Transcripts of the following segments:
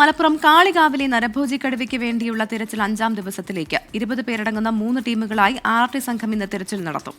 മലപ്പുറം കാളികാവിലെ നരഭോജി കടുവയ്ക്ക് വേണ്ടിയുള്ള തിരച്ചിൽ 5-ാം ദിവസത്തിലേക്ക് 20 പേരടങ്ങുന്ന 3 ടീമുകളായി RRT സംഘം ഇന്ന് തിരച്ചിൽ നടത്തും.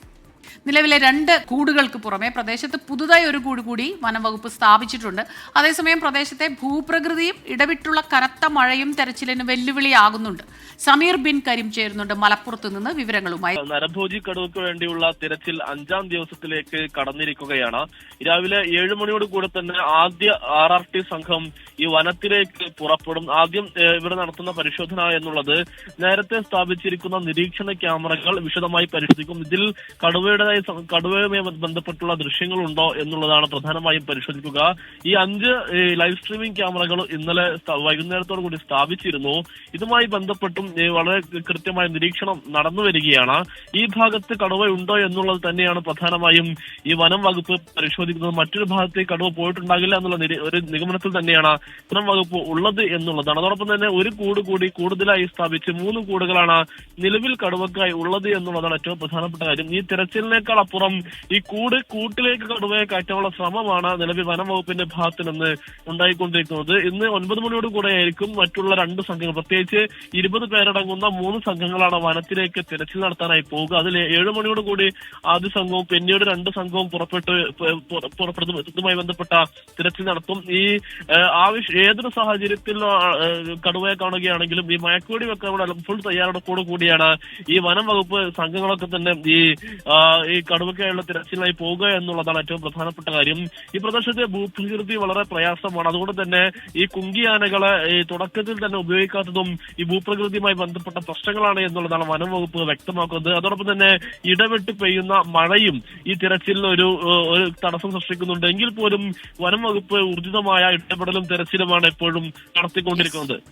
നിലവിലെ 2 കൂടുകൾക്ക് പുറമെ പ്രദേശത്ത് പുതുതായി ഒരു കൂട് കൂടി വനംവകുപ്പ് സ്ഥാപിച്ചിട്ടുണ്ട്. അതേസമയം പ്രദേശത്തെ ഭൂപ്രകൃതിയും ഇടവിട്ടുള്ള കനത്ത മഴയും തെരച്ചിലിന് വെല്ലുവിളിയാകുന്നുണ്ട്. സമീർ ബിൻ കരീം ചേരുന്നുണ്ട് മലപ്പുറത്ത് നിന്ന് വിവരങ്ങളുമായി. നരഭോജി കടുവയ്ക്ക് വേണ്ടിയുള്ള തിരച്ചിൽ 5-ാം ദിവസത്തിലേക്ക് കടന്നിരിക്കുകയാണ്. രാവിലെ 7 മണിയോട് കൂടെ തന്നെ ആദ്യ RRT സംഘം ഈ വനത്തിലേക്ക് പുറപ്പെടും. ആദ്യം ഇവിടെ നടത്തുന്ന പരിശോധന എന്നുള്ളത് നേരത്തെ സ്ഥാപിച്ചിരിക്കുന്ന നിരീക്ഷണ ക്യാമറകൾ വിശദമായി പരിശോധിക്കും. ഇതിൽ കടുവയുമായി ബന്ധപ്പെട്ടുള്ള ദൃശ്യങ്ങളുണ്ടോ എന്നുള്ളതാണ് പ്രധാനമായും പരിശോധിക്കുക. ഈ 5 ലൈവ് സ്ട്രീമിംഗ് ക്യാമറകൾ ഇന്നലെ വൈകുന്നേരത്തോടു കൂടി സ്ഥാപിച്ചിരുന്നു. ഇതുമായി ബന്ധപ്പെട്ടും വളരെ കൃത്യമായ നിരീക്ഷണം നടന്നു വരികയാണ്. ഈ ഭാഗത്ത് കടുവയുണ്ടോ എന്നുള്ളത് തന്നെയാണ് പ്രധാനമായും ഈ വനം വകുപ്പ് പരിശോധിക്കുന്നത്. മറ്റൊരു ഭാഗത്തേക്ക് കടുവ പോയിട്ടുണ്ടാകില്ല എന്നുള്ള ഒരു നിഗമനത്തിൽ തന്നെയാണ് വനം വകുപ്പ് ഉള്ളത് എന്നുള്ളതാണ്. അതോടൊപ്പം തന്നെ ഒരു കൂട് കൂടി കൂടുതലായി സ്ഥാപിച്ച് 3 കൂടുകളാണ് നിലവിൽ കടുവക്കായി ഉള്ളത് എന്നുള്ളതാണ് ഏറ്റവും പ്രധാനപ്പെട്ട കാര്യം. ഈ തിരച്ചിലിനേക്കാൾ അപ്പുറം ഈ കൂട്ടിലേക്ക് കടുവയെ കയറ്റാനുള്ള ശ്രമമാണ് നിലവിൽ വനം വകുപ്പിന്റെ ഭാഗത്ത് നിന്ന് ഉണ്ടായിക്കൊണ്ടിരിക്കുന്നത്. ഇന്ന് 9 മണിയോട് കൂടെയായിരിക്കും മറ്റുള്ള 2 സംഘങ്ങൾ, പ്രത്യേകിച്ച് 20 പേരടങ്ങുന്ന 3 സംഘങ്ങളാണ് വനത്തിലേക്ക് തിരച്ചിൽ നടത്താനായി പോകുക. അതിൽ 7 മണിയോട് കൂടി ആദ്യ സംഘവും പിന്നീട് 2 സംഘവും പുറപ്പെടുന്നതുമായി ബന്ധപ്പെട്ട തിരച്ചിൽ നടത്തും. ഈ ഏതൊരു സാഹചര്യത്തിൽ കടുവയെ കാണുകയാണെങ്കിലും ഈ മയക്കുവെടി വെക്കാൻ ഫുൾ തയ്യാറെടുപ്പോട് കൂടിയാണ് ഈ വനം വകുപ്പ് സംഘങ്ങളൊക്കെ തന്നെ ഈ കടുവയ്ക്കായുള്ള തിരച്ചിലായി പോകുക എന്നുള്ളതാണ് ഏറ്റവും പ്രധാനപ്പെട്ട കാര്യം. ഈ പ്രദേശത്തെ ഭൂപ്രകൃതി വളരെ പ്രയാസമാണ്. അതുകൊണ്ട് തന്നെ ഈ കുങ്കിയാനകളെ ഈ തുടക്കത്തിൽ തന്നെ ഉപയോഗിക്കാത്തതും ഈ ഭൂപ്രകൃതിയുമായി ബന്ധപ്പെട്ട പ്രശ്നങ്ങളാണ് എന്നുള്ളതാണ് വനം വകുപ്പ് വ്യക്തമാക്കുന്നത്. അതോടൊപ്പം തന്നെ ഇടവിട്ട് പെയ്യുന്ന മഴയും ഈ തിരച്ചിലിന് ഒരു തടസ്സം സൃഷ്ടിക്കുന്നുണ്ട്. എങ്കിൽ പോലും വനം വകുപ്പ് ഊർജിതമായ ഇടപെടലും തെരച്ചിലുമാണ് എപ്പോഴും നടത്തിക്കൊണ്ടിരിക്കുന്നത്.